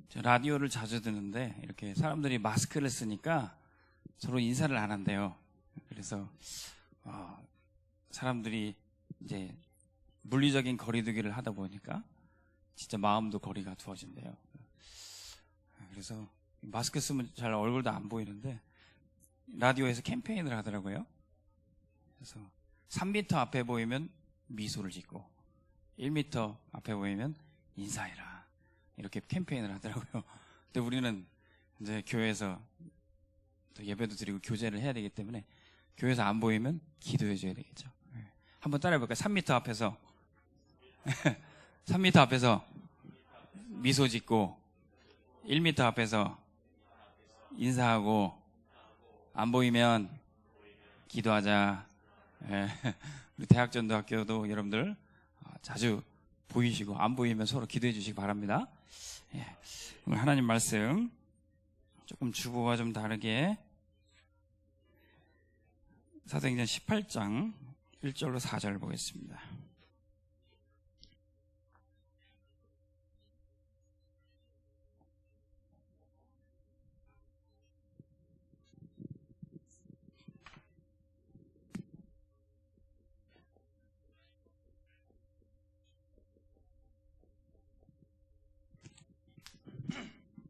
저 라디오를 자주 듣는데 이렇게 사람들이 마스크를 쓰니까 서로 인사를 안 한대요. 그래서 사람들이 이제 물리적인 거리두기를 하다 보니까 진짜 마음도 거리가 두어진대요. 그래서 마스크 쓰면 잘 얼굴도 안 보이는데 라디오에서 캠페인을 하더라고요. 그래서 3m 앞에 보이면 미소를 짓고 1m 앞에 보이면 인사해라, 이렇게 캠페인을 하더라고요. 근데 우리는 이제 교회에서 또 예배도 드리고 교제를 해야 되기 때문에 교회에서 안 보이면 기도해 줘야 되겠죠. 한번 따라해 볼까요? 3m 앞에서 3m 앞에서 미소 짓고 1m 앞에서 인사하고 안 보이면 기도하자. 우리 대학전도학교도 여러분들 자주 보이시고 안 보이면 서로 기도해 주시기 바랍니다. 오늘 하나님 말씀 조금 주보와 좀 다르게 사도행전 18장 1절로 4절 보겠습니다.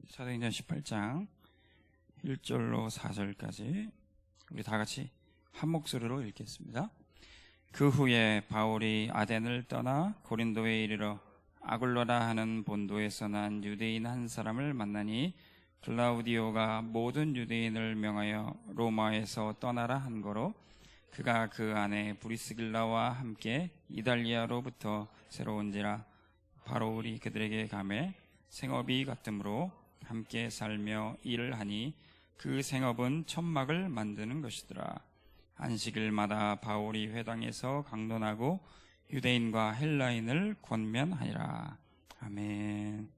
사도행전 18장 1절로 4절까지 우리 다 같이 한 목소리로 읽겠습니다. 그 후에 바울이 아덴을 떠나 고린도에 이르러 아굴로라 하는 본도에서 난 유대인 한 사람을 만나니 클라우디오가 모든 유대인을 명하여 로마에서 떠나라 한 거로 그가 그 안에 브리스길라와 함께 이달리아로부터 새로 온지라. 바울이 그들에게 가매 생업이 같으므로 함께 살며 일을 하니 그 생업은 천막을 만드는 것이더라. 안식일마다 바울이 회당에서 강론하고 유대인과 헬라인을 권면하니라. 아멘.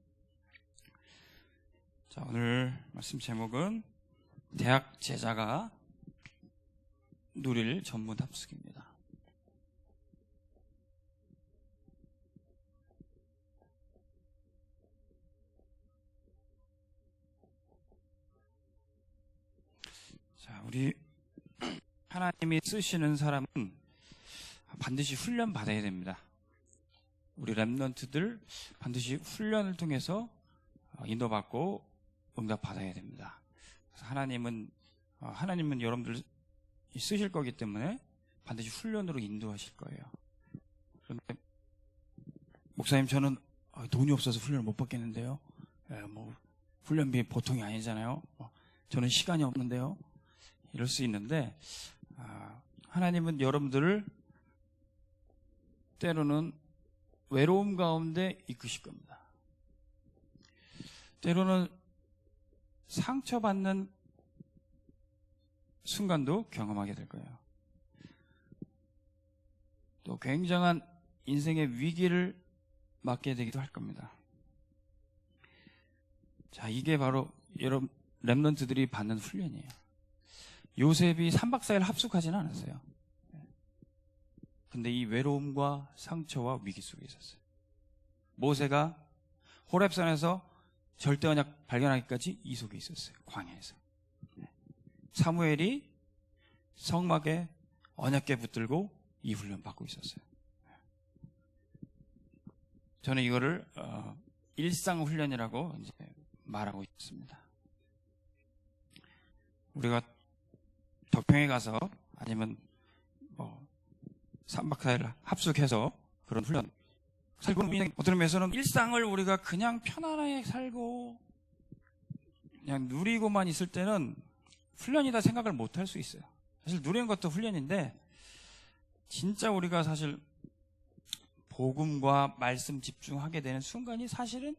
자, 오늘 말씀 제목은 대학 제자가 누릴 전문 합숙입니다. 자, 우리 하나님이 쓰시는 사람은 반드시 훈련 받아야 됩니다. 우리 렘넌트들 반드시 훈련을 통해서 인도받고 응답 받아야 됩니다. 그래서 하나님은 여러분들 쓰실 거기 때문에 반드시 훈련으로 인도하실 거예요. 그런데 목사님, 저는 돈이 없어서 훈련을 못 받겠는데요. 뭐 훈련비 보통이 아니잖아요. 저는 시간이 없는데요. 이럴 수 있는데 하나님은 여러분들을 때로는 외로움 가운데 이끄실 겁니다. 때로는 상처받는 순간도 경험하게 될 거예요. 또 굉장한 인생의 위기를 맞게 되기도 할 겁니다. 자, 이게 바로 여러분 렘넌트들이 받는 훈련이에요. 요셉이 3박 4일 합숙하지는 않았어요. 근데 이 외로움과 상처와 위기 속에 있었어요. 모세가 호렙산에서 절대 언약 발견하기까지 이 속에 있었어요. 광야에서. 사무엘이 성막에 언약궤 붙들고 이 훈련 받고 있었어요. 저는 이거를 일상 훈련이라고 이제 말하고 있습니다. 우리가 덕평에 가서 아니면 3박 4일 합숙해서 그런 훈련 살고, 어떤 면에서는 일상을 우리가 그냥 편안하게 살고 그냥 누리고만 있을 때는 훈련이다 생각을 못 할 수 있어요. 사실 누리는 것도 훈련인데 진짜 우리가 사실 복음과 말씀 집중하게 되는 순간이 사실은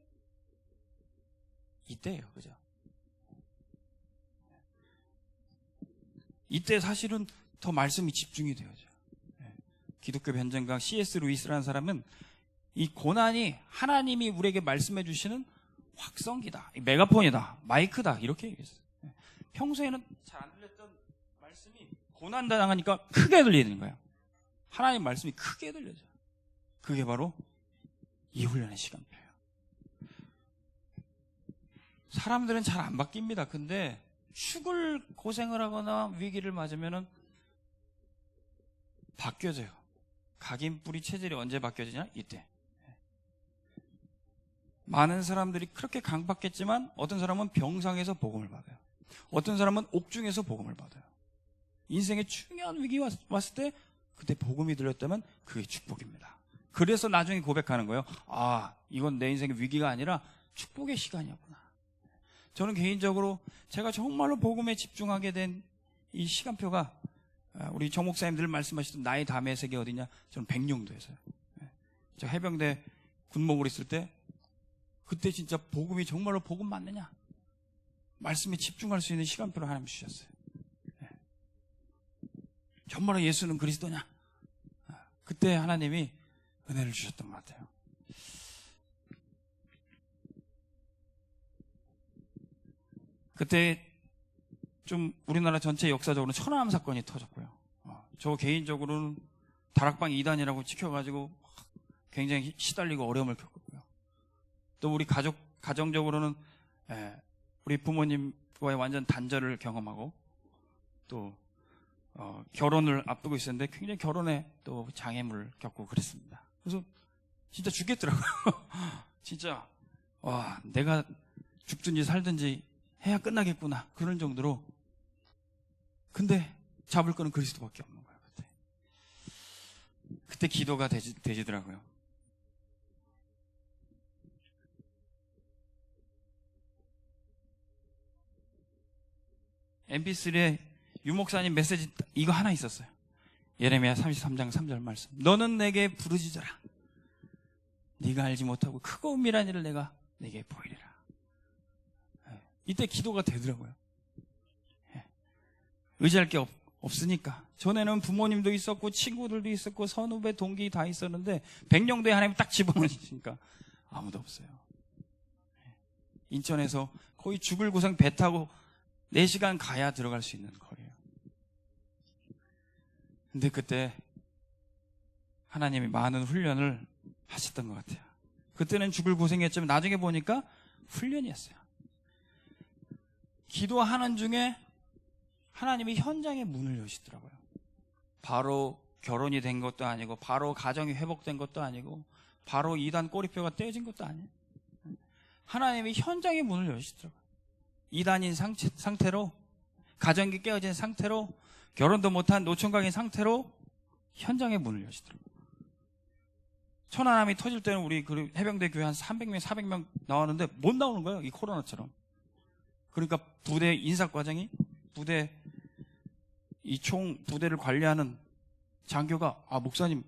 이때예요. 그죠? 이때 사실은 더 말씀이 집중이 되어져. 기독교 변증가 C.S. 루이스라는 사람은 이 고난이 하나님이 우리에게 말씀해 주시는 확성기다, 메가폰이다, 마이크다, 이렇게 얘기했어요. 평소에는 잘 안 들렸던 말씀이 고난 당하니까 크게 들리는 거예요. 하나님 말씀이 크게 들려져요. 그게 바로 이 훈련의 시간표예요. 사람들은 잘 안 바뀝니다. 근데 죽을 고생을 하거나 위기를 맞으면은 바뀌어져요. 각인뿌리 체질이 언제 바뀌어지냐? 이때. 많은 사람들이 그렇게 강박했지만 어떤 사람은 병상에서 복음을 받아요. 어떤 사람은 옥중에서 복음을 받아요. 인생에 중요한 위기가 왔을 때 그때 복음이 들렸다면 그게 축복입니다. 그래서 나중에 고백하는 거예요. 아, 이건 내 인생의 위기가 아니라 축복의 시간이었구나. 저는 개인적으로 제가 정말로 복음에 집중하게 된 이 시간표가 우리 정 목사님들 말씀하시던 나의 다음의 세계 어디냐? 저는 백령도에서요. 저 해병대 군목으로 있을 때 그때 진짜 복음이 정말로 복음 맞느냐? 말씀에 집중할 수 있는 시간표를 하나님 주셨어요. 정말로 예수는 그리스도냐? 그때 하나님이 은혜를 주셨던 것 같아요. 그때 좀 우리나라 전체 역사적으로 천안함 사건이 터졌고요. 저 개인적으로는 다락방 2단이라고 찍혀가지고 굉장히 시달리고 어려움을 겪었고요. 또 우리 가정적으로는 우리 부모님과의 완전 단절을 경험하고 또 결혼을 앞두고 있었는데 굉장히 결혼에 또 장애물을 겪고 그랬습니다. 그래서 진짜 죽겠더라고요. 진짜 와, 내가 죽든지 살든지 해야 끝나겠구나 그런 정도로. 근데 잡을 거는 그리스도밖에 없는 거예요. 그때 기도가 되지더라고요. MP3에 유목사님 메시지 이거 하나 있었어요. 예레미야 33장 3절 말씀. 너는 내게 부르짖어라. 네가 알지 못하고 크고 은밀한 일을 내가 내게 보이리라. 이때 기도가 되더라고요. 의지할 게 없으니까. 전에는 부모님도 있었고 친구들도 있었고 선후배 동기 다 있었는데 백령도에 하나님 딱 집어넣으시니까 아무도 없어요. 인천에서 거의 죽을 고생 배 타고 4시간 가야 들어갈 수 있는 거리예요. 근데 그때 하나님이 많은 훈련을 하셨던 것 같아요. 그때는 죽을 고생했지만 나중에 보니까 훈련이었어요. 기도하는 중에 하나님이 현장의 문을 여시더라고요. 바로 결혼이 된 것도 아니고 바로 가정이 회복된 것도 아니고 바로 이단 꼬리표가 떼어진 것도 아니에요. 하나님이 현장의 문을 여시더라고요. 이단인 상태로 가정이 깨어진 상태로 결혼도 못한 노총각인 상태로 현장의 문을 여시더라고요. 천안함이 터질 때는 우리 해병대 교회 한 300명, 400명 나왔는데 못 나오는 거예요. 이 코로나처럼. 그러니까 부대 인사과장이 부대 이 총 부대를 관리하는 장교가 목사님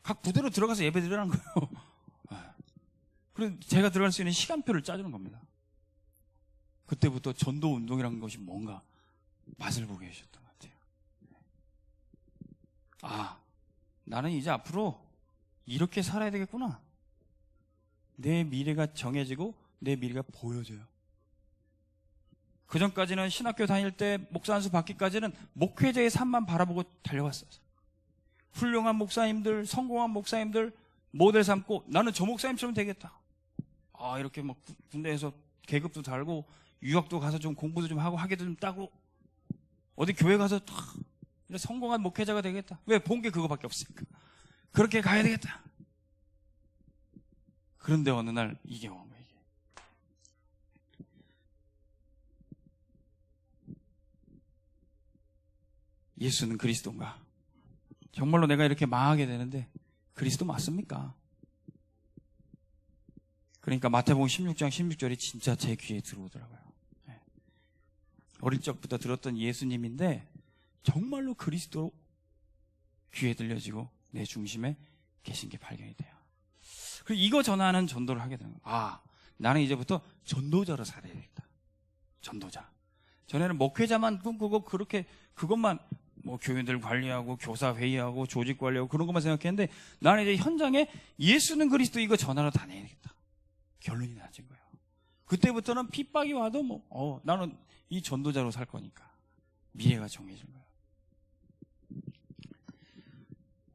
각 부대로 들어가서 예배 드리라는 거예요. 그래서 제가 들어갈 수 있는 시간표를 짜주는 겁니다. 그때부터 전도 운동이라는 것이 뭔가 맛을 보게 해주셨던 것 같아요. 나는 이제 앞으로 이렇게 살아야 되겠구나. 내 미래가 정해지고 내 미래가 보여져요. 그 전까지는 신학교 다닐 때 목사 안수 받기까지는 목회자의 삶만 바라보고 달려왔어요. 훌륭한 목사님들, 성공한 목사님들 모델 삼고 나는 저 목사님처럼 되겠다. 이렇게 막 군대에서 계급도 달고 유학도 가서 좀 공부도 좀 하고 학위도 좀 따고 어디 교회 가서 성공한 목회자가 되겠다. 왜? 본 게 그거밖에 없으니까. 그렇게 가야 되겠다. 그런데 어느 날 이게 온 거예요. 예수는 그리스도인가? 정말로 내가 이렇게 망하게 되는데 그리스도 맞습니까? 그러니까 마태복음 16장 16절이 진짜 제 귀에 들어오더라고요. 어릴 적부터 들었던 예수님인데 정말로 그리스도 귀에 들려지고 내 중심에 계신 게 발견이 돼요. 그리고 이거 전하는 전도를 하게 되는 거예요. 나는 이제부터 전도자로 살아야 되겠다. 전도자. 전에는 목회자만 꿈꾸고 그렇게 그것만 교인들 관리하고 교사 회의하고 조직 관리하고 그런 것만 생각했는데 나는 이제 현장에 예수는 그리스도 이거 전하러 다녀야겠다. 결론이 나진 거예요. 그때부터는 핍박이 와도 나는 이 전도자로 살 거니까 미래가 정해진 거예요.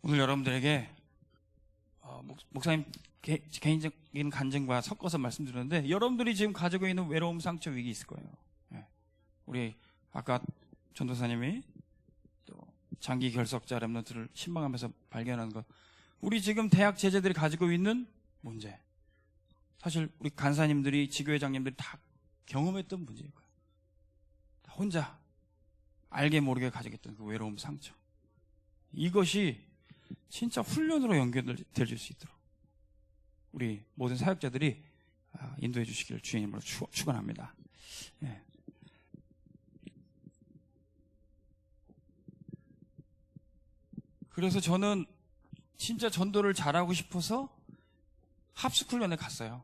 오늘 여러분들에게 목사님 개인적인 간증과 섞어서 말씀드렸는데, 여러분들이 지금 가지고 있는 외로움, 상처, 위기 있을 거예요. 우리 아까 전도사님이 또 장기 결석자 렘넌트를 신방하면서 발견한 것, 우리 지금 대학 제자들이 가지고 있는 문제, 사실 우리 간사님들이, 지교회장님들이 다 경험했던 문제일 거예요. 혼자 알게 모르게 가지고 있던 그 외로움, 상처, 이것이 진짜 훈련으로 연결될 수 있도록 우리 모든 사역자들이 인도해 주시기를 주님으로 축원합니다. 예. 그래서 저는 진짜 전도를 잘하고 싶어서 합숙훈련에 갔어요.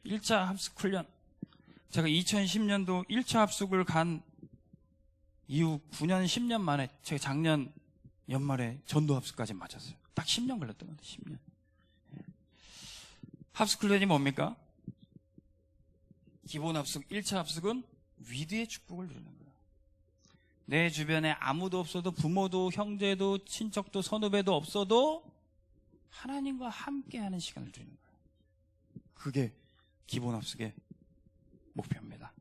1차 합숙훈련, 제가 2010년도 1차 합숙을 간 이후 9년, 10년 만에 제가 작년 연말에 전도 합숙까지 맞았어요. 딱 10년 걸렸던 것 같아요. 10년. 합숙훈련이 뭡니까? 기본 합숙, 1차 합숙은 위대의 축복을 누리는 거예요. 내 주변에 아무도 없어도, 부모도 형제도 친척도 선후배도 없어도 하나님과 함께하는 시간을 누리는 거예요. 그게 기본 합숙의 목표입니다.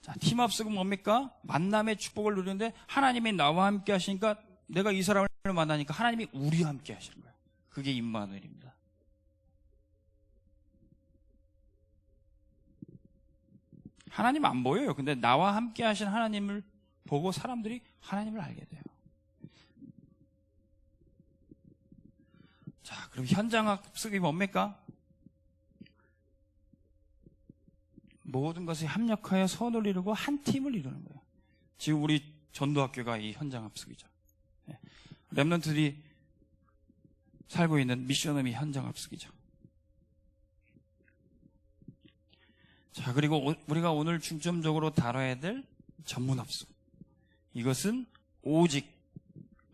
자, 팀 합숙은 뭡니까? 만남의 축복을 누리는데, 하나님이 나와 함께 하시니까, 내가 이 사람을 만나니까 하나님이 우리와 함께 하시는 거예요. 그게 임마누엘입니다. 하나님 안 보여요. 근데 나와 함께 하신 하나님을 보고 사람들이 하나님을 알게 돼요. 자, 그럼 현장 합숙이 뭡니까? 모든 것을 협력하여 선을 이루고 한 팀을 이루는 거예요. 지금 우리 전도학교가 이 현장 합숙이죠. 렘넌트들이 살고 있는 미션홈이 현장 합숙이죠. 자, 그리고 우리가 오늘 중점적으로 다뤄야 될 전문 합숙, 이것은 오직,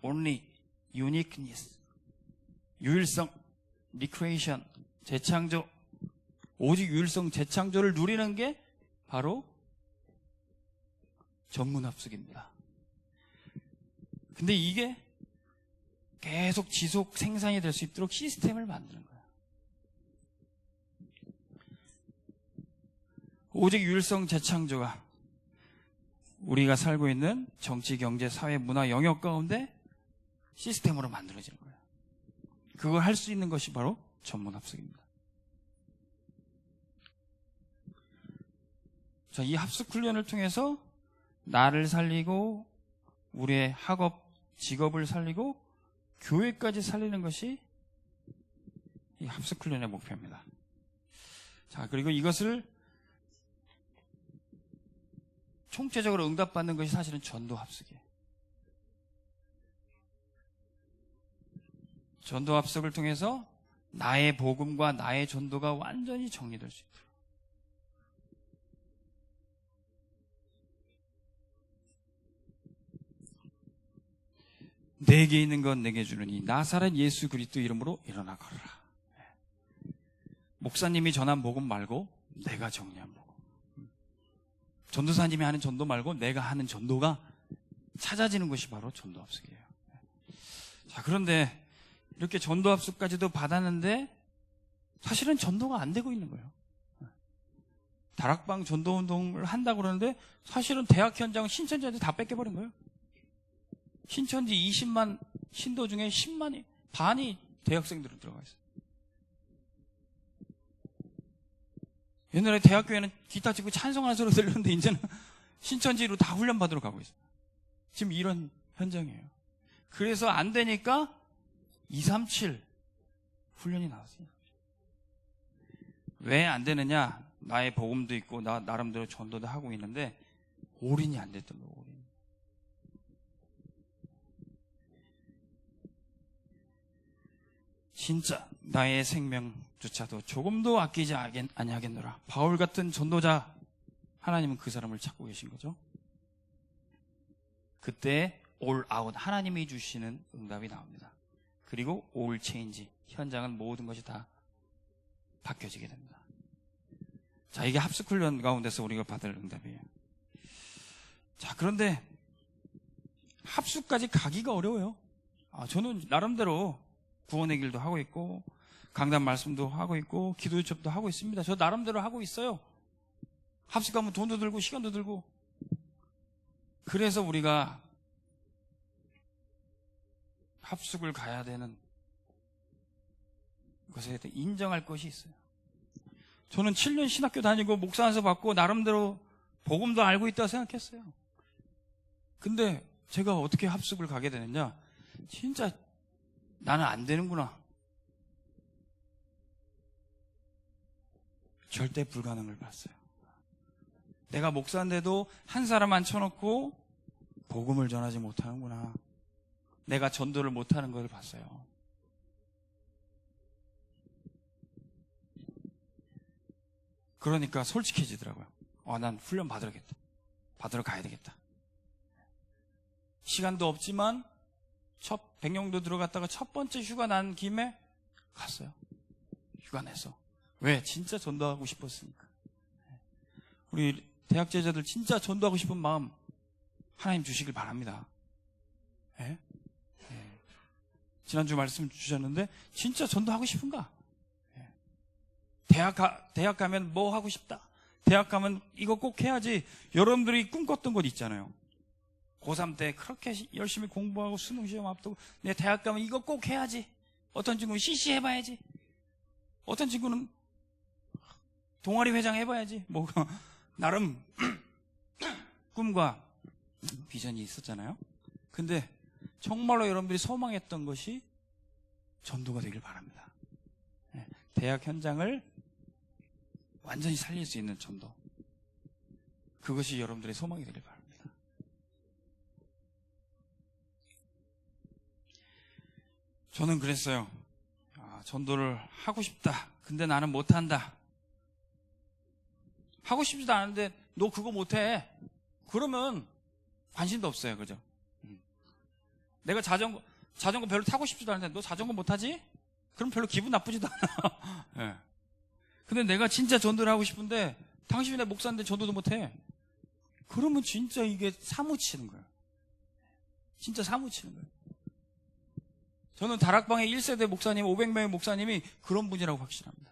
only, uniqueness, 유일성, recreation, 재창조, 오직 유일성, 재창조를 누리는 게 바로 전문 합숙입니다. 근데 이게 계속 지속 생산이 될 수 있도록 시스템을 만드는 거예요. 오직 유일성 재창조가 우리가 살고 있는 정치, 경제, 사회, 문화 영역 가운데 시스템으로 만들어지는 거예요. 그걸 할 수 있는 것이 바로 전문 합숙입니다. 자, 이 합숙 훈련을 통해서 나를 살리고 우리의 학업, 직업을 살리고 교회까지 살리는 것이 이 합숙 훈련의 목표입니다. 자, 그리고 이것을 총체적으로 응답받는 것이 사실은 전도 합숙이에요. 전도 합숙을 통해서 나의 복음과 나의 전도가 완전히 정리될 수 있도록. 내게 있는 건 내게 주느니 나사렛 예수 그리스도 이름으로 일어나 걸어라. 목사님이 전한 복음 말고 내가 정리한 복음, 전도사님이 하는 전도 말고 내가 하는 전도가 찾아지는 것이 바로 전도 합숙이에요. 자, 그런데 이렇게 전도 합숙까지도 받았는데 사실은 전도가 안 되고 있는 거예요. 다락방 전도 운동을 한다고 그러는데 사실은 대학 현장은 신천지한테 다 뺏겨버린 거예요. 신천지 20만 신도 중에 10만이, 반이 대학생들로 들어가 있어요. 옛날에 대학교에는 기타 치고 찬송하는 소리 들렸는데 이제는 신천지로 다 훈련받으러 가고 있어요. 지금 이런 현장이에요. 그래서 안 되니까 237 훈련이 나왔어요. 왜 안 되느냐? 나의 복음도 있고 나 나름대로 전도도 하고 있는데 올인이 안 됐던 거예요. 올인. 진짜 나의 생명조차도 조금도 아끼지 아니하겠노라. 바울 같은 전도자, 하나님은 그 사람을 찾고 계신 거죠. 그때 올 아웃, 하나님이 주시는 응답이 나옵니다. 그리고 올 체인지, 현장은 모든 것이 다 바뀌어지게 됩니다. 자, 이게 합숙훈련 가운데서 우리가 받을 응답이에요. 자, 그런데 합숙까지 가기가 어려워요. 저는 나름대로 구원의 길도 하고 있고 강단 말씀도 하고 있고 기도 요첩도 하고 있습니다. 저 나름대로 하고 있어요. 합숙 가면 돈도 들고 시간도 들고. 그래서 우리가 합숙을 가야 되는 것에 대해 인정할 것이 있어요. 저는 7년 신학교 다니고 목사 안수 받고 나름대로 복음도 알고 있다고 생각했어요. 근데 제가 어떻게 합숙을 가게 되느냐, 진짜 나는 안 되는구나, 절대 불가능을 봤어요. 내가 목사인데도 한 사람 앉혀놓고 복음을 전하지 못하는구나, 내가 전도를 못하는 걸 봤어요. 그러니까 솔직해지더라고요. 난 훈련 받으러 가야 되겠다. 시간도 없지만 첫 백령도 들어갔다가 첫 번째 휴가 난 김에 갔어요. 휴가 내서. 왜? 진짜 전도하고 싶었으니까. 우리 대학 제자들 진짜 전도하고 싶은 마음 하나님 주시길 바랍니다. 예? 예. 지난주 말씀 주셨는데 진짜 전도하고 싶은가? 예. 대학 가면 뭐 하고 싶다, 대학 가면 이거 꼭 해야지. 여러분들이 꿈꿨던 것 있잖아요. 고3 때 그렇게 열심히 공부하고 수능 시험 앞두고 내 대학 가면 이거 꼭 해야지. 어떤 친구는 CC 해봐야지, 어떤 친구는 동아리 회장 해봐야지. 뭐 나름 꿈과 비전이 있었잖아요. 근데 정말로 여러분들이 소망했던 것이 전도가 되길 바랍니다. 대학 현장을 완전히 살릴 수 있는 전도, 그것이 여러분들의 소망이 되길 바랍니다. 저는 그랬어요. 전도를 하고 싶다. 근데 나는 못한다. 하고 싶지도 않은데 너 그거 못해. 그러면 관심도 없어요. 그죠? 내가 자전거 별로 타고 싶지도 않은데 너 자전거 못하지? 그럼 별로 기분 나쁘지도 않아. 네. 근데 내가 진짜 전도를 하고 싶은데 당신이 내 목사인데 전도도 못해. 그러면 진짜 이게 사무치는 거예요. 진짜 사무치는 거예요. 저는 다락방의 1세대 목사님, 500명의 목사님이 그런 분이라고 확신합니다.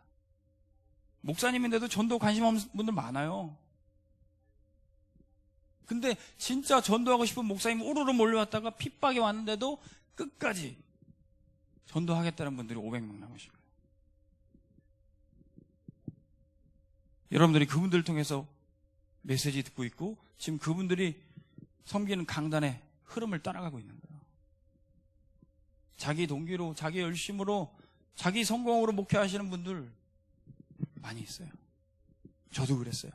목사님인데도 전도 관심 없는 분들 많아요. 근데 진짜 전도하고 싶은 목사님 우르르 몰려왔다가 핍박이 왔는데도 끝까지 전도하겠다는 분들이 500명 남으신 거예요. 여러분들이 그분들을 통해서 메시지 듣고 있고 지금 그분들이 섬기는 강단의 흐름을 따라가고 있는 거예요. 자기 동기로, 자기 열심으로, 자기 성공으로 목회하시는 분들 많이 있어요. 저도 그랬어요.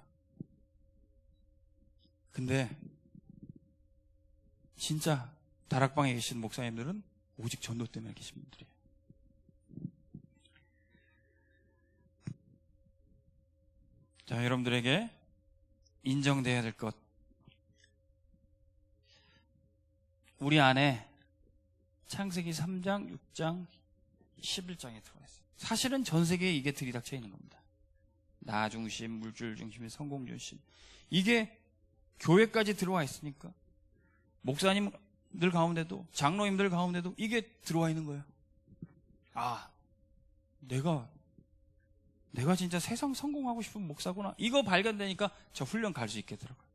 근데 진짜 다락방에 계신 목사님들은 오직 전도 때문에 계신 분들이에요. 자, 여러분들에게 인정돼야 될 것, 우리 안에 창세기 3장, 6장, 11장에 들어가 있어요. 사실은 전 세계에 이게 들이닥쳐 있는 겁니다. 나 중심, 물질 중심, 성공 중심. 이게 교회까지 들어와 있으니까 목사님들 가운데도, 장로님들 가운데도 이게 들어와 있는 거예요. 내가 진짜 세상 성공하고 싶은 목사구나. 이거 발견되니까 저 훈련 갈 수 있겠더라고요.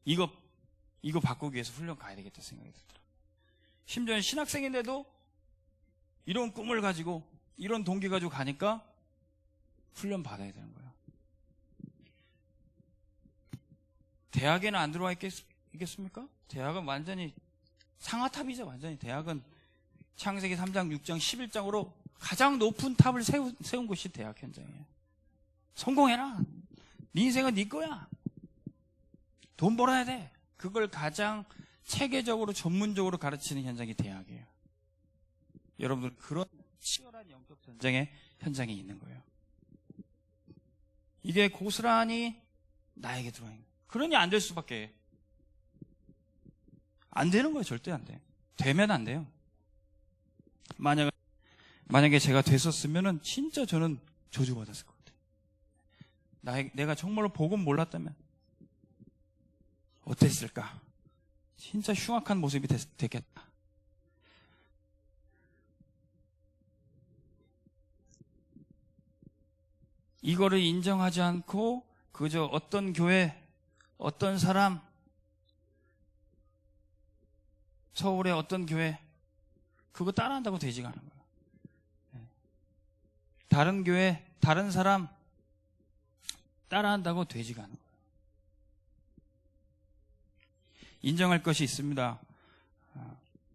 이거 바꾸기 위해서 훈련 가야 되겠다 생각이 들더라고요. 심지어 신학생인데도 이런 꿈을 가지고 이런 동기 가지고 가니까 훈련 받아야 되는 거예요. 대학에는 안 들어와 있겠습니까? 대학은 완전히 상아탑이죠. 완전히 대학은 창세기 3장, 6장, 11장으로 가장 높은 탑을 세운 곳이 대학 현장이에요. 성공해라. 네 인생은 네 거야. 돈 벌어야 돼. 그걸 가장 체계적으로 전문적으로 가르치는 현장이 대학이에요. 여러분들 그런 치열한 영적 전쟁의 현장에 있는 거예요. 이게 고스란히 나에게 들어와 있는 거예요. 그러니 안 될 수밖에. 안 되는 거예요. 절대 안 돼요. 되면 안 돼요. 만약에 제가 됐었으면은 진짜 저는 저주받았을 것 같아요. 내가 정말로 복음 몰랐다면 어땠을까? 진짜 흉악한 모습이 됐겠다. 이거를 인정하지 않고 그저 어떤 교회, 어떤 사람, 서울의 어떤 교회, 그거 따라한다고 되지가 않은 거예요. 다른 교회, 다른 사람 따라한다고 되지가 않은 거예요. 인정할 것이 있습니다.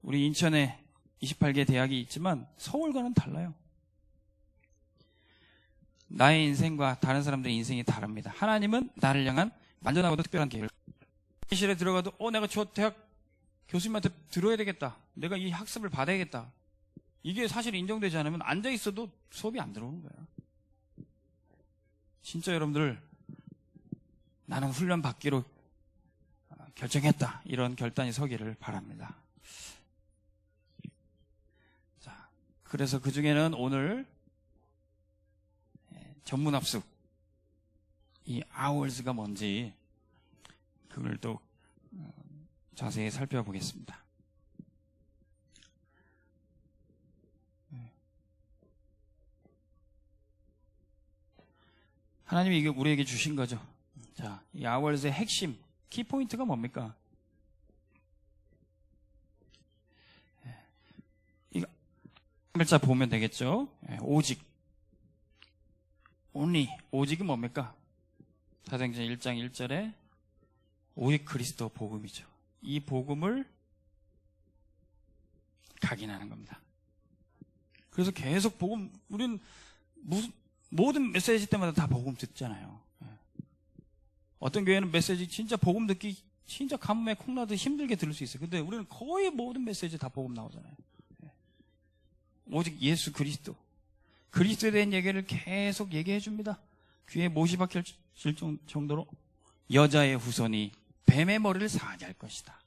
우리 인천에 28개 대학이 있지만 서울과는 달라요. 나의 인생과 다른 사람들의 인생이 다릅니다. 하나님은 나를 향한 완전하고도 특별한 계획을. 실에 들어가도 내가 저 대학 교수님한테 들어야 되겠다. 내가 이 학습을 받아야겠다. 이게 사실 인정되지 않으면 앉아있어도 수업이 안 들어오는 거예요. 진짜 여러분들, 나는 훈련 받기로 결정했다. 이런 결단이 서기를 바랍니다. 자, 그래서 그 중에는 오늘 전문합숙, 이 hours가 뭔지 그걸 또 자세히 살펴보겠습니다. 하나님이 이게 우리에게 주신 거죠. 자, 이 hours의 핵심, 키포인트가 뭡니까? 이거 글자 보면 되겠죠. 오직, only, 오직은 뭡니까? 사도행전 1장 1절에 오직 그리스도 복음이죠. 이 복음을 각인하는 겁니다. 그래서 계속 복음, 우리는 모든 메시지 때마다 다 복음 듣잖아요. 어떤 교회는 메시지 진짜 복음 듣기 진짜 가뭄에 콩나듯 힘들게 들을 수 있어요. 근데 우리는 거의 모든 메시지 다 복음 나오잖아요. 오직 예수 그리스도, 그리스도에 대한 얘기를 계속 얘기해 줍니다. 귀에 못이 박힐 정도로 여자의 후손이 뱀의 머리를 상하게 할 것이다.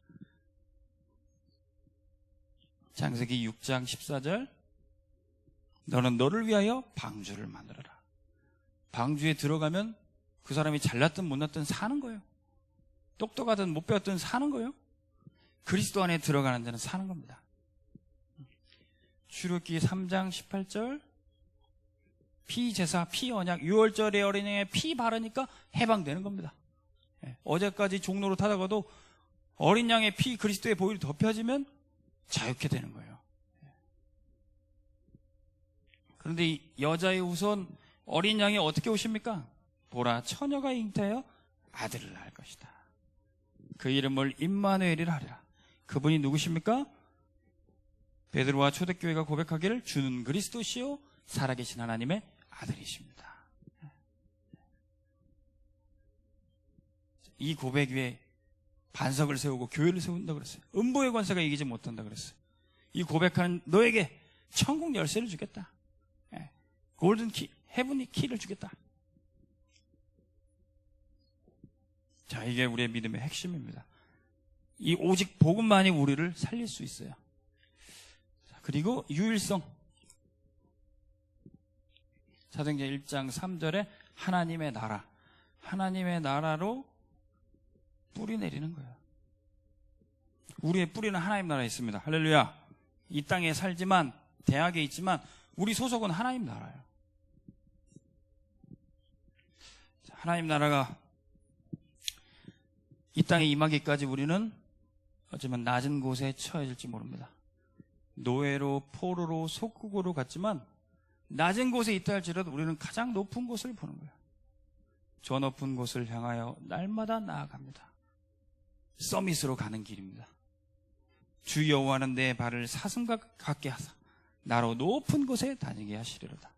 창세기 6장 14절, 너는 너를 위하여 방주를 만들어라. 방주에 들어가면 그 사람이 잘났든 못났든 사는 거예요. 똑똑하든 못 배웠든 사는 거예요. 그리스도 안에 들어가는 자는 사는 겁니다. 출애굽기 3장 18절, 피제사, 피언약, 6월절에 어린 양에 피 바르니까 해방되는 겁니다. 어제까지 종로로 타다가도 어린 양의 피, 그리스도의 보혈이 덮여지면 자유케 되는 거예요. 그런데 이 여자의 후손 어린 양이 어떻게 오십니까? 보라, 처녀가 잉태하여 아들을 낳을 것이다. 그 이름을 임마누엘이라 하리라. 그분이 누구십니까? 베드로와 초대교회가 고백하기를 주는 그리스도시요 살아계신 하나님의 아들이십니다. 이 고백 위에 반석을 세우고 교회를 세운다 그랬어요. 음부의 권세가 이기지 못한다 그랬어요. 이 고백하는 너에게 천국 열쇠를 주겠다. 골든 키, 헤븐리 키를 주겠다. 자, 이게 우리의 믿음의 핵심입니다. 이 오직 복음만이 우리를 살릴 수 있어요. 자, 그리고 유일성. 사도행전 1장 3절에 하나님의 나라, 하나님의 나라로 뿌리 내리는 거예요. 우리의 뿌리는 하나님 나라에 있습니다. 할렐루야. 이 땅에 살지만, 대학에 있지만 우리 소속은 하나님 나라예요. 하나님 나라가 이 땅에 임하기까지 우리는 어쩌면 낮은 곳에 처해질지 모릅니다. 노예로, 포로로, 속국으로 갔지만 낮은 곳에 있다 할지라도 우리는 가장 높은 곳을 보는 거예요. 저 높은 곳을 향하여 날마다 나아갑니다. 서밋으로 가는 길입니다. 주 여호와는 내 발을 사슴과 같게 하사 나로 높은 곳에 다니게 하시리로다.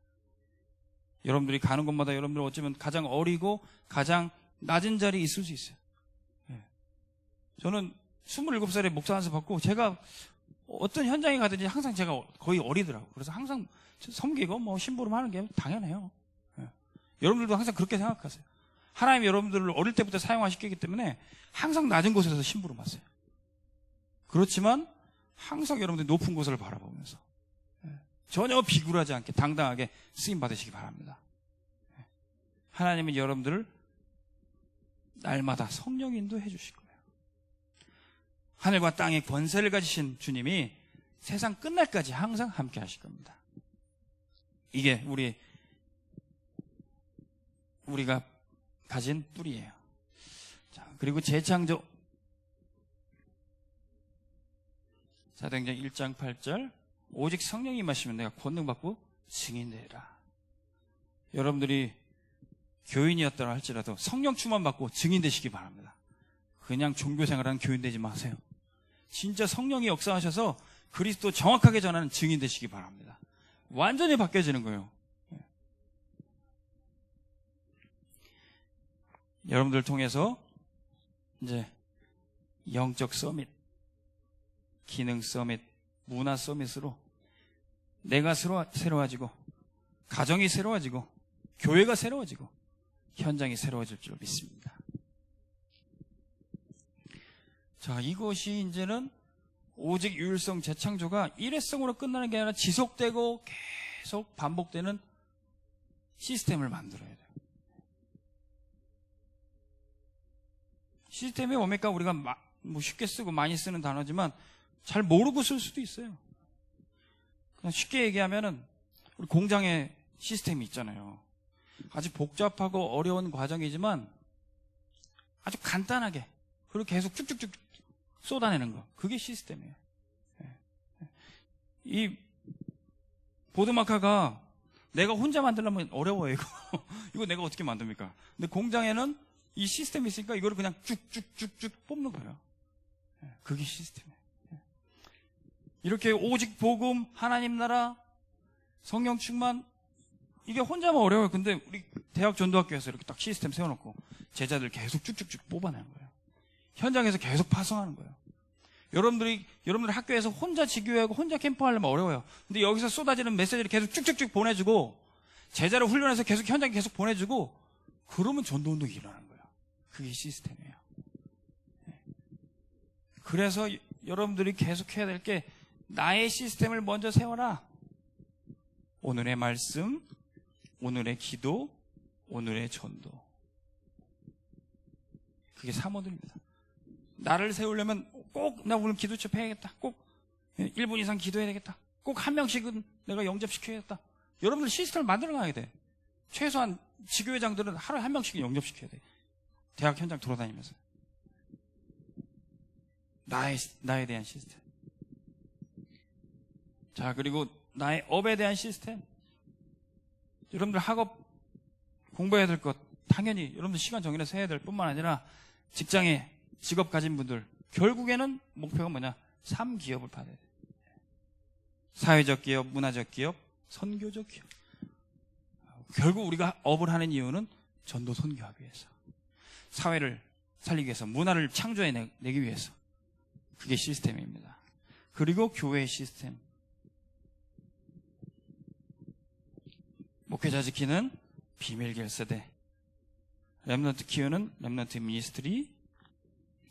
여러분들이 가는 곳마다 여러분들 어쩌면 가장 어리고 가장 낮은 자리에 있을 수 있어요. 저는 27살에 목사 안수 받고 제가 어떤 현장에 가든지 항상 제가 거의 어리더라고요. 그래서 항상 섬기고 뭐 심부름 하는 게 당연해요. 여러분들도 항상 그렇게 생각하세요. 하나님이 여러분들을 어릴 때부터 사용하시기 때문에 항상 낮은 곳에서 심부름 하세요. 그렇지만 항상 여러분들이 높은 곳을 바라보면서 전혀 비굴하지 않게 당당하게 쓰임 받으시기 바랍니다. 하나님은 여러분들을 날마다 성령 인도해 주실 거예요. 하늘과 땅의 권세를 가지신 주님이 세상 끝날까지 항상 함께 하실 겁니다. 이게 우리 우리가 가진 뿌리예요. 자, 그리고 재창조. 사도행전 1장 8절. 오직 성령이 임하시면 내가 권능받고 증인되리라. 여러분들이 교인이었다고 할지라도 성령 충만 받고 증인되시기 바랍니다. 그냥 종교생활하는 교인 되지 마세요. 진짜 성령이 역사하셔서 그리스도 정확하게 전하는 증인 되시기 바랍니다. 완전히 바뀌어지는 거예요. 여러분들 통해서 이제 영적 서밋, 기능 서밋, 문화 서밋으로 내가 새로워지고, 가정이 새로워지고, 교회가 새로워지고, 현장이 새로워질 줄 믿습니다. 자, 이것이 이제는 오직 유일성 재창조가 일회성으로 끝나는 게 아니라 지속되고 계속 반복되는 시스템을 만들어야 돼요. 시스템이 뭡니까? 우리가 뭐 쉽게 쓰고 많이 쓰는 단어지만 잘 모르고 쓸 수도 있어요. 그냥 쉽게 얘기하면은 우리 공장에 시스템이 있잖아요. 아주 복잡하고 어려운 과정이지만 아주 간단하게 그리고 계속 쭉쭉쭉 쏟아내는 거. 그게 시스템이에요. 이 보드마카가 내가 혼자 만들려면 어려워요, 이거. 이거 내가 어떻게 만듭니까? 근데 공장에는 이 시스템이 있으니까 이거를 그냥 쭉쭉쭉쭉 뽑는 거예요. 그게 시스템이에요. 이렇게 오직 복음, 하나님 나라, 성령 충만, 이게 혼자만 어려워요. 근데 우리 대학 전도학교에서 이렇게 딱 시스템 세워놓고 제자들 계속 쭉쭉쭉 뽑아내는 거예요. 현장에서 계속 파송하는 거예요. 여러분들 학교에서 혼자 지교회하고 혼자 캠프 하려면 어려워요. 근데 여기서 쏟아지는 메시지를 계속 쭉쭉쭉 보내주고 제자를 훈련해서 계속 현장에 계속 보내주고 그러면 전도운동이 일어나는 거예요. 그게 시스템이에요. 그래서 여러분들이 계속 해야 될 게 나의 시스템을 먼저 세워라. 오늘의 말씀, 오늘의 기도, 오늘의 전도. 그게 사모들입니다. 나를 세우려면 꼭 나 오늘 기도 집회해야겠다. 꼭 1분 이상 기도해야 되겠다. 꼭 한 명씩은 내가 영접시켜야겠다. 여러분들 시스템을 만들어가야 돼. 최소한 지교회장들은 하루에 한 명씩은 영접시켜야 돼. 대학 현장 돌아다니면서. 나에 대한 시스템. 자, 그리고 나의 업에 대한 시스템. 여러분들 학업 공부해야 될 것 당연히 여러분들 시간 정해서 해야 될 뿐만 아니라 직장에 직업 가진 분들 결국에는 목표가 뭐냐? 3기업을 받아야 돼. 사회적 기업, 문화적 기업, 선교적 기업. 결국 우리가 업을 하는 이유는 전도 선교하기 위해서, 사회를 살리기 위해서, 문화를 창조해내기 위해서. 그게 시스템입니다. 그리고 교회의 시스템. 목회자 지키는 비밀 결세대, 렘넌트 키우는 렘넌트 미니스트리,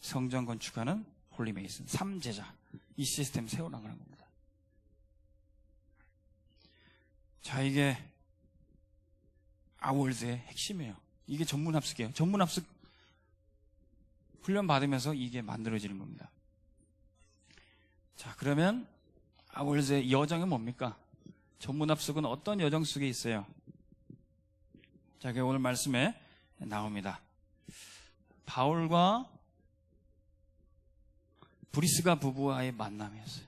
성전 건축하는 홀리메이슨, 3제자. 이 시스템 세워나가는 겁니다. 자, 이게 아월드의 핵심이에요. 이게 전문합숙이에요. 전문합숙 훈련 받으면서 이게 만들어지는 겁니다. 자, 그러면 아월드의 여정은 뭡니까? 전문합숙은 어떤 여정 속에 있어요? 자, 그게 오늘 말씀에 나옵니다. 바울과 브리스가 부부와의 만남이었어요.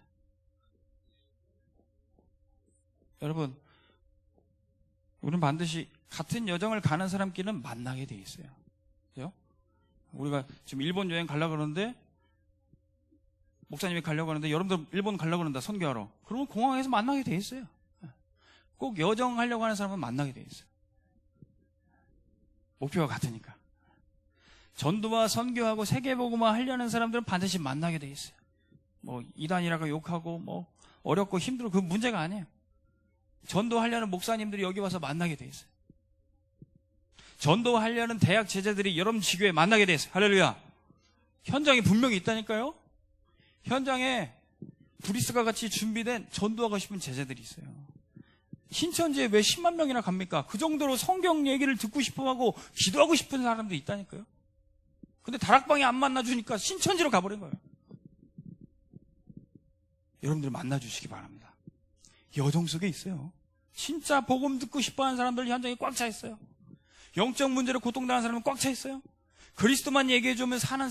여러분, 우리는 반드시 같은 여정을 가는 사람끼리는 만나게 돼 있어요. 그죠? 우리가 지금 일본 여행 가려고 그러는데, 목사님이 가려고 하는데, 여러분들 일본 가려고 그런다, 선교하러. 그러면 공항에서 만나게 돼 있어요. 꼭 여정하려고 하는 사람은 만나게 돼 있어요. 목표가 같으니까. 전도와 선교하고 세계복음화 하려는 사람들은 반드시 만나게 돼 있어요. 뭐 이단이라고 욕하고 뭐 어렵고 힘들고 그 문제가 아니에요. 전도하려는 목사님들이 여기 와서 만나게 돼 있어요. 전도하려는 대학 제자들이 여러분 지교에 만나게 돼 있어요. 할렐루야. 현장에 분명히 있다니까요. 현장에 브리스가 같이 준비된 전도하고 싶은 제자들이 있어요. 신천지에 왜 10만 명이나 갑니까? 그 정도로 성경 얘기를 듣고 싶어하고 기도하고 싶은 사람도 있다니까요. 근데 다락방에 안 만나주니까 신천지로 가버린 거예요. 여러분들 만나주시기 바랍니다. 여정 속에 있어요. 진짜 복음 듣고 싶어하는 사람들 현장에 꽉 차 있어요. 영적 문제로 고통당하는 사람은 꽉 차 있어요. 그리스도만 얘기해주면 사는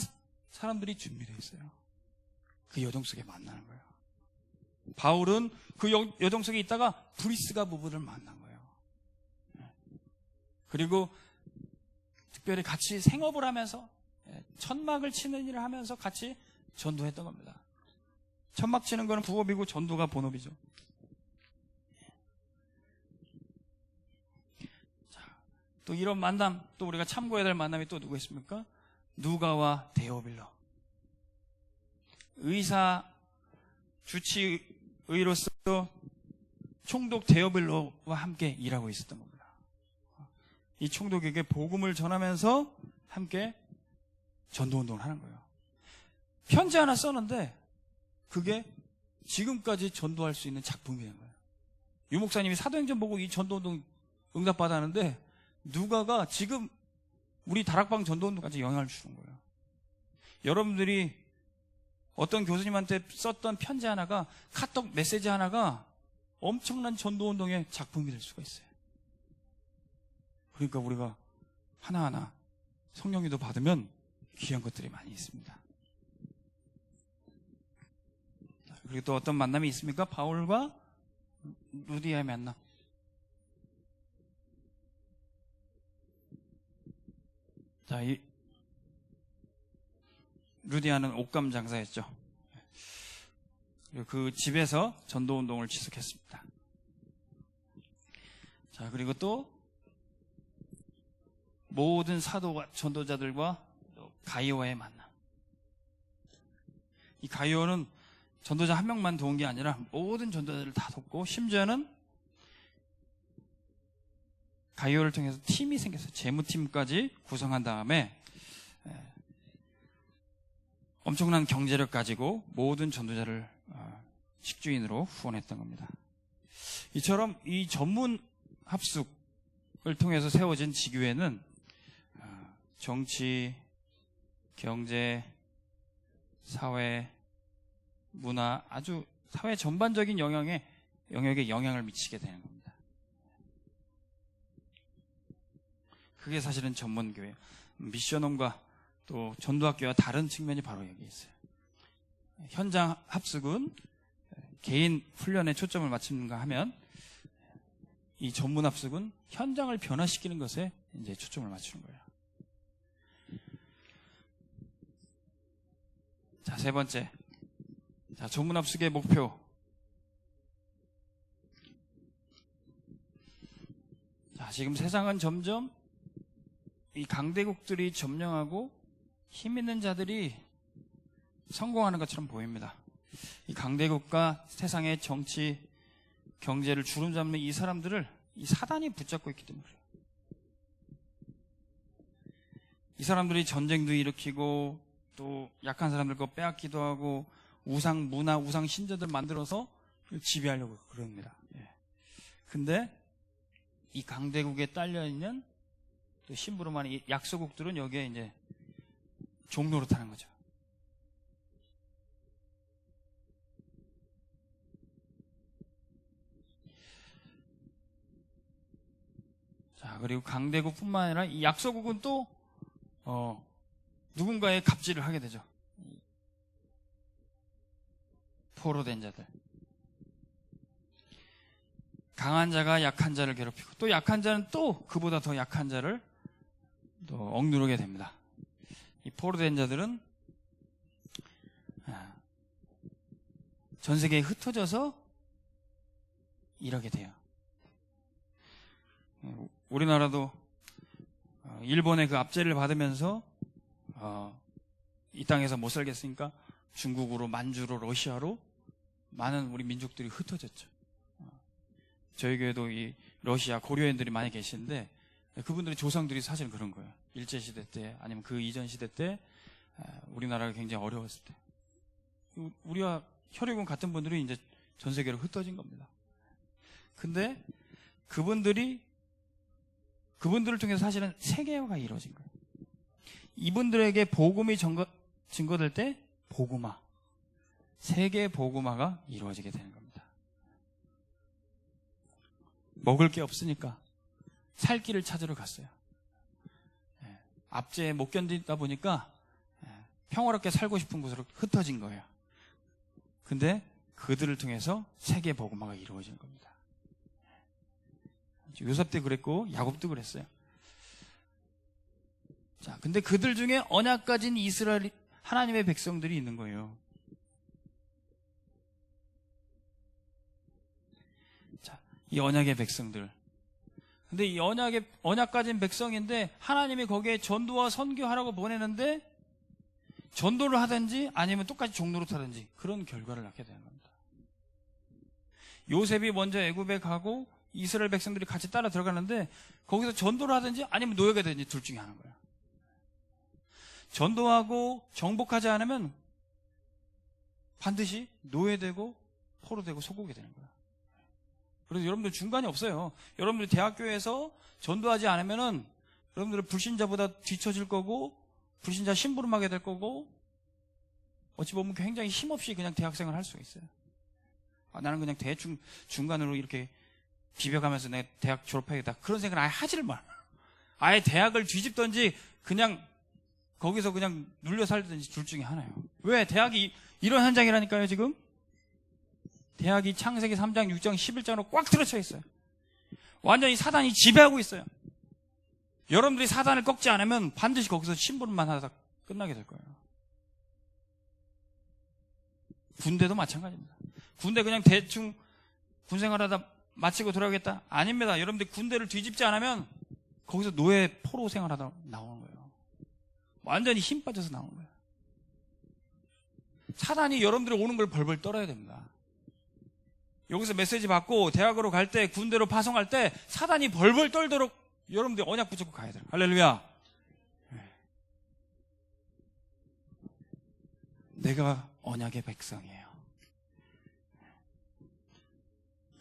사람들이 준비되어 있어요. 그 여정 속에 만나는 거예요. 바울은 그 여정 속에 있다가 브리스가 부부를 만난 거예요. 그리고 특별히 같이 생업을 하면서 천막을 치는 일을 하면서 같이 전도했던 겁니다. 천막 치는 거는 부업이고 전도가 본업이죠. 자, 또 이런 만남, 또 우리가 참고해야 될 만남이 또 누구 있습니까? 누가와 데오빌로. 의사, 주치의로서 총독 데오빌로와 함께 일하고 있었던 겁니다. 이 총독에게 복음을 전하면서 함께 전도운동을 하는 거예요. 편지 하나 썼는데 그게 지금까지 전도할 수 있는 작품이 된 거예요. 유 목사님이 사도행전 보고 이 전도운동 응답받았는데 누가가 지금 우리 다락방 전도운동까지 영향을 주는 거예요. 여러분들이 어떤 교수님한테 썼던 편지 하나가, 카톡 메시지 하나가 엄청난 전도운동의 작품이 될 수가 있어요. 그러니까 우리가 하나하나 성령기도 받으면 귀한 것들이 많이 있습니다. 그리고 또 어떤 만남이 있습니까? 바울과 루디아의 만남. 자, 이 루디아는 옷감 장사였죠. 그리고 그 집에서 전도운동을 지속했습니다. 자, 그리고 또 모든 사도와 전도자들과 가이오와의 만남. 이 가이오는 전도자 한 명만 도운 게 아니라 모든 전도자들을 다 돕고, 심지어는 가이오를 통해서 팀이 생겼어요. 재무팀까지 구성한 다음에 엄청난 경제력 가지고 모든 전도자를 식주인으로 후원했던 겁니다. 이처럼 이 전문 합숙을 통해서 세워진 지교회는 정치, 경제, 사회, 문화, 아주 사회 전반적인 영역에 영향을 미치게 되는 겁니다. 그게 사실은 전문교회, 미션홈과 또 전도학교와 다른 측면이 바로 여기 있어요. 현장 합숙은 개인 훈련에 초점을 맞추는가 하면, 이 전문 합숙은 현장을 변화시키는 것에 이제 초점을 맞추는 거예요. 자, 세 번째. 자, 전문 합숙의 목표. 자, 지금 세상은 점점 이 강대국들이 점령하고 힘 있는 자들이 성공하는 것처럼 보입니다. 이 강대국과 세상의 정치, 경제를 주름잡는 이 사람들을 이 사단이 붙잡고 있기 때문에 그래요. 이 사람들이 전쟁도 일으키고 또 약한 사람들 거 빼앗기도 하고 우상 문화, 우상 신전들 만들어서 지배하려고 그럽니다. 근데 이 강대국에 딸려있는 또 심부름하는 이 약소국들은 여기에 이제 종로로 타는 거죠. 자, 그리고 강대국뿐만 아니라 이 약소국은 또 누군가의 갑질을 하게 되죠. 포로된 자들. 강한 자가 약한 자를 괴롭히고, 또 약한 자는 또 그보다 더 약한 자를 또 억누르게 됩니다. 이 포로된 자들은 전 세계에 흩어져서 이러게 돼요. 우리나라도 일본의 그 압제를 받으면서 이 땅에서 못 살겠으니까 중국으로, 만주로, 러시아로 많은 우리 민족들이 흩어졌죠. 저희 교회도 이 러시아 고려인들이 많이 계시는데 그분들의 조상들이 사실 그런 거예요. 일제시대 때 아니면 그 이전 시대 때 우리나라가 굉장히 어려웠을 때 우리와 혈육은 같은 분들이 이제 전 세계로 흩어진 겁니다. 근데 그분들을 통해서 사실은 세계화가 이루어진 거예요. 이분들에게 복음이 증거될 때 복음화, 세계 복음화가 이루어지게 되는 겁니다. 먹을 게 없으니까 살 길을 찾으러 갔어요. 압제에 못 견디다 보니까 평화롭게 살고 싶은 곳으로 흩어진 거예요. 근데 그들을 통해서 세계 복음화가 이루어진 겁니다. 요셉 때 그랬고 야곱도 그랬어요. 자, 근데 그들 중에 언약 가진 이스라엘 하나님의 백성들이 있는 거예요. 자, 이 언약의 백성들. 근데 이 언약 가진 백성인데 하나님이 거기에 전도와 선교하라고 보내는데 전도를 하든지 아니면 똑같이 종로로 타든지 그런 결과를 낳게 되는 겁니다. 요셉이 먼저 애굽에 가고 이스라엘 백성들이 같이 따라 들어가는데 거기서 전도를 하든지 아니면 노예가 되든지 둘 중에 하나인 거예요. 전도하고 정복하지 않으면 반드시 노예되고 포로되고 소고게 되는 거예요. 그래서 여러분들 중간이 없어요. 여러분들 대학교에서 전도하지 않으면은 여러분들은 불신자보다 뒤처질 거고 불신자 심부름하게 될 거고 어찌 보면 굉장히 힘없이 그냥 대학생을 할 수가 있어요. 나는 그냥 대충 중간으로 이렇게 비벼가면서 내가 대학 졸업하겠다 그런 생각을 아예 하지를 마. 아예 대학을 뒤집든지 그냥 거기서 그냥 눌려 살든지 둘 중에 하나예요. 왜? 대학이 이런 현장이라니까요. 지금 대학이 창세기 3장 6장 11장으로 꽉 들어쳐 있어요. 완전히 사단이 지배하고 있어요. 여러분들이 사단을 꺾지 않으면 반드시 거기서 심부름만 하다 끝나게 될 거예요. 군대도 마찬가지입니다. 군대 그냥 대충 군생활하다 마치고 돌아오겠다? 아닙니다. 여러분들 군대를 뒤집지 않으면 거기서 노예 포로 생활하다 나오는 거예요. 완전히 힘 빠져서 나오는 거예요. 사단이 여러분들이 오는 걸 벌벌 떨어야 됩니다. 여기서 메시지 받고 대학으로 갈 때 군대로 파송할 때 사단이 벌벌 떨도록 여러분들 언약 붙잡고 가야 돼요. 할렐루야. 내가 언약의 백성이에요.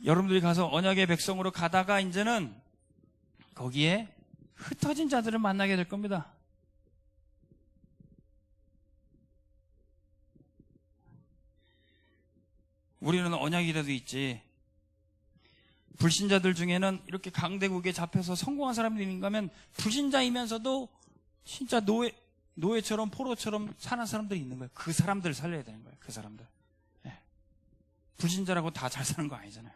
여러분들이 가서 언약의 백성으로 가다가 이제는 거기에 흩어진 자들을 만나게 될 겁니다. 우리는 언약이라도 있지. 불신자들 중에는 이렇게 강대국에 잡혀서 성공한 사람들이 있는가 하면 불신자이면서도 진짜 노예처럼 포로처럼 사는 사람들이 있는 거예요. 그 사람들을 살려야 되는 거예요. 그 사람들. 네. 불신자라고 다 잘 사는 거 아니잖아요.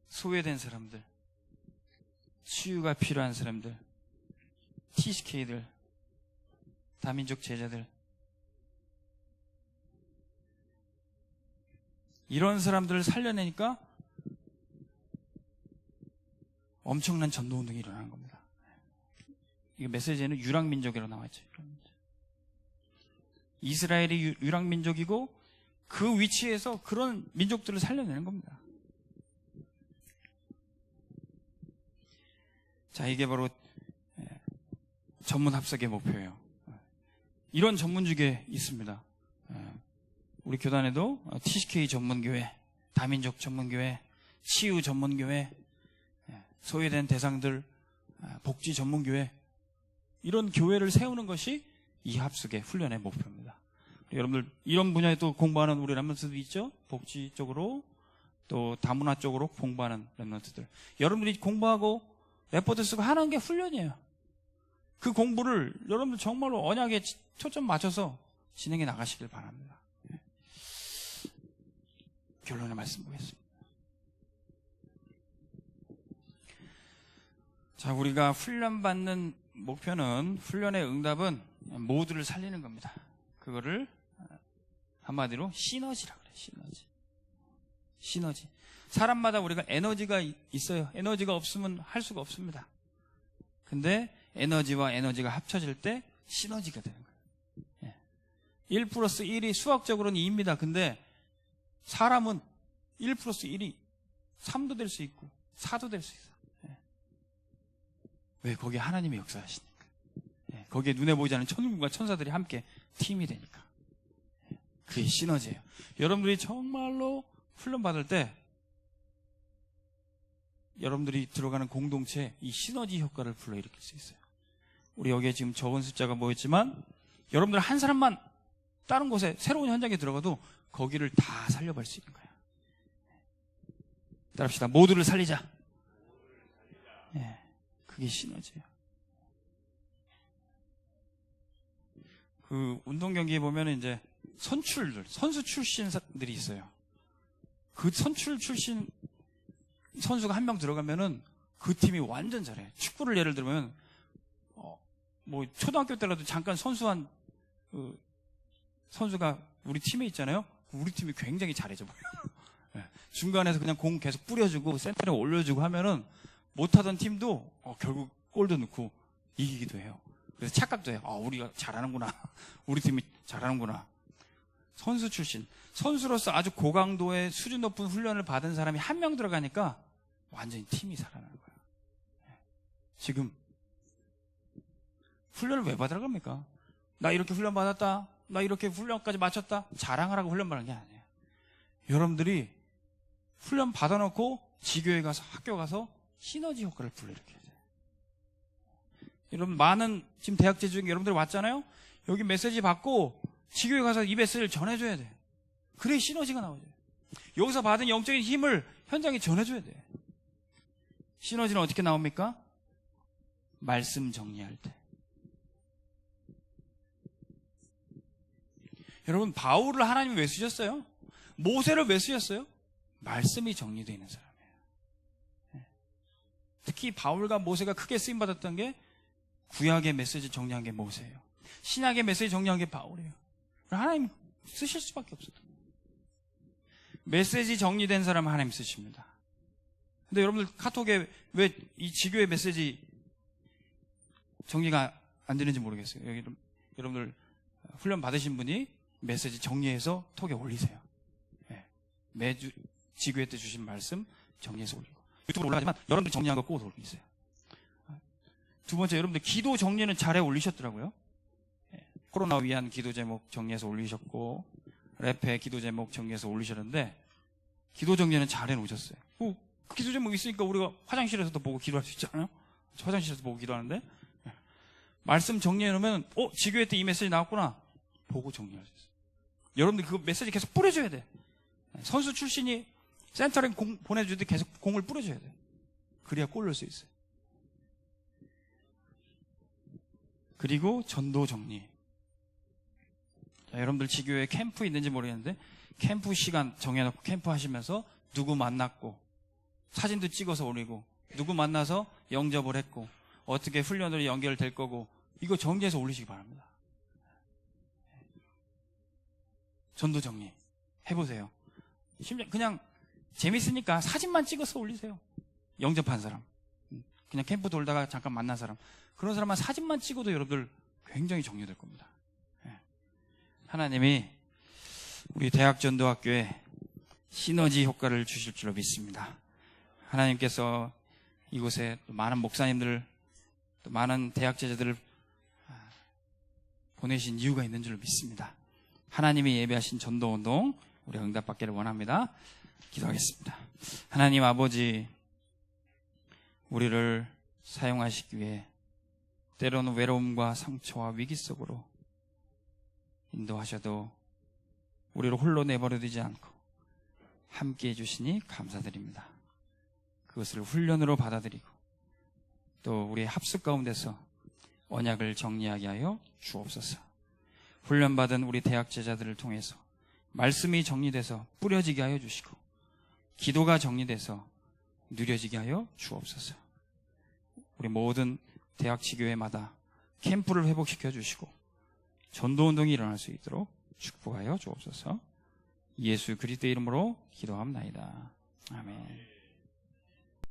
소외된 사람들, 치유가 필요한 사람들, TCK들, 다민족 제자들, 이런 사람들을 살려내니까 엄청난 전도운동이 일어나는 겁니다. 이 메시지에는 유랑민족이라고 나와있죠. 이스라엘이 유랑민족이고 그 위치에서 그런 민족들을 살려내는 겁니다. 자, 이게 바로 전문합석의 목표예요. 이런 전문직에 있습니다. 우리 교단에도 TCK 전문교회, 다민족 전문교회, 치유 전문교회, 소외된 대상들 복지 전문교회, 이런 교회를 세우는 것이 이 합숙의 훈련의 목표입니다. 여러분들 이런 분야에 또 공부하는 우리 랩런트도 있죠? 복지 쪽으로 또 다문화 쪽으로 공부하는 랩런트들. 여러분들이 공부하고 레포트 쓰고 하는 게 훈련이에요. 그 공부를 여러분들 정말로 언약에 초점 맞춰서 진행해 나가시길 바랍니다. 결론의 말씀 보겠습니다. 자, 우리가 훈련받는 목표는, 훈련의 응답은 모두를 살리는 겁니다. 그거를 한마디로 시너지라고 그래요. 시너지. 사람마다 우리가 에너지가 있어요. 에너지가 없으면 할 수가 없습니다. 근데 에너지와 에너지가 합쳐질 때 시너지가 되는 거예요. 1 플러스 1이 수학적으로는 2입니다. 근데 사람은 1 플러스 1이 3도 될 수 있고 4도 될 수 있어요. 왜? 거기에 하나님이 역사하시니까. 거기에 눈에 보이지 않는 천군과 천사들이 함께 팀이 되니까. 그게 시너지예요. 여러분들이 정말로 훈련받을 때 여러분들이 들어가는 공동체, 이 시너지 효과를 불러일으킬 수 있어요. 우리 여기에 지금 적은 숫자가 모였지만 여러분들 한 사람만 다른 곳에 새로운 현장에 들어가도 거기를 다 살려볼 수 있는 거예요. 따라합시다. 모두를 살리자. 그게 시너지예요. 그 운동 경기에 보면 이제 선수 출신들이 있어요. 그 선출 출신 선수가 한 명 들어가면은 그 팀이 완전 잘해. 축구를 예를 들면 뭐 초등학교 때라도 잠깐 선수한 그 선수가 우리 팀에 있잖아요. 우리 팀이 굉장히 잘해져 보여요. 네. 중간에서 그냥 공 계속 뿌려주고 센터에 올려주고 하면은 못하던 팀도 결국 골도 넣고 이기기도 해요. 그래서 착각도 해요. 우리가 잘하는구나. 우리 팀이 잘하는구나. 선수 출신, 선수로서 아주 고강도의 수준 높은 훈련을 받은 사람이 한 명 들어가니까 완전히 팀이 살아나는 거예요. 지금 훈련을 왜 받으라 겁니까? 나 이렇게 훈련 받았다. 나 이렇게 훈련까지 마쳤다. 자랑하라고 훈련 받는 게 아니에요. 여러분들이 훈련 받아놓고 지교회 가서 학교 가서 시너지 효과를 불러일으켜야 돼요. 여러분 많은 지금 대학제 중에 여러분들이 왔잖아요. 여기 메시지 받고 지교회 가서 이 메시지를 전해줘야 돼. 그래 시너지가 나오죠. 여기서 받은 영적인 힘을 현장에 전해줘야 돼. 시너지는 어떻게 나옵니까? 말씀 정리할 때. 여러분 바울을 하나님이 왜 쓰셨어요? 모세를 왜 쓰셨어요? 말씀이 정리되어 있는 사람이에요. 특히 바울과 모세가 크게 쓰임받았던 게 구약의 메시지 정리한 게 모세예요. 신약의 메시지 정리한 게 바울이에요. 하나님 쓰실 수밖에 없어요. 메시지 정리된 사람 하나님 쓰십니다. 근데 여러분들 카톡에 왜 이 지교의 메시지 정리가 안 되는지 모르겠어요. 여러분들 훈련 받으신 분이 메시지 정리해서 톡에 올리세요. 네. 매주 지교회 때 주신 말씀 정리해서 올리고 유튜브로 올라가지만 여러분들 정리한 거 꼭 올리세요. 두 번째, 여러분들 기도 정리는 잘해 올리셨더라고요. 네. 코로나 위한 기도 제목 정리해서 올리셨고 랩의 기도 제목 정리해서 올리셨는데 기도 정리는 잘해 놓으셨어요. 그 기도 제목 있으니까 우리가 화장실에서도 보고 기도할 수 있잖아요. 화장실에서 보고 기도하는데 말씀 정리해 놓으면 지교회 때 이 메시지 나왔구나 보고 정리할 수 있어요. 여러분들 그 메시지 계속 뿌려줘야 돼. 선수 출신이 센터에 공 보내주듯 계속 공을 뿌려줘야 돼. 그래야 골 넣을 수 있어요. 그리고 전도 정리. 자, 여러분들 지교회 캠프 있는지 모르겠는데 캠프 시간 정해놓고 캠프 하시면서 누구 만났고 사진도 찍어서 올리고 누구 만나서 영접을 했고 어떻게 훈련으로 연결될 거고 이거 정리해서 올리시기 바랍니다. 전도 정리 해보세요. 심지어 그냥 재밌으니까 사진만 찍어서 올리세요. 영접한 사람, 그냥 캠프 돌다가 잠깐 만난 사람, 그런 사람만 사진만 찍어도 여러분들 굉장히 정리될 겁니다. 하나님이 우리 대학전도학교에 시너지 효과를 주실 줄로 믿습니다. 하나님께서 이곳에 많은 목사님들, 또 많은 대학 제자들을 보내신 이유가 있는 줄로 믿습니다. 하나님이 예배하신 전도운동 우리가 응답받기를 원합니다. 기도하겠습니다. 하나님 아버지, 우리를 사용하시기 위해 때로는 외로움과 상처와 위기 속으로 인도하셔도 우리를 홀로 내버려 두지 않고 함께 해주시니 감사드립니다. 그것을 훈련으로 받아들이고 또 우리의 합숙 가운데서 언약을 정리하게 하여 주옵소서. 훈련받은 우리 대학 제자들을 통해서 말씀이 정리돼서 뿌려지게 하여 주시고 기도가 정리돼서 누려지게 하여 주옵소서. 우리 모든 대학 지교회마다 캠프를 회복시켜 주시고 전도운동이 일어날 수 있도록 축복하여 주옵소서. 예수 그리스도의 이름으로 기도합나이다. 아멘.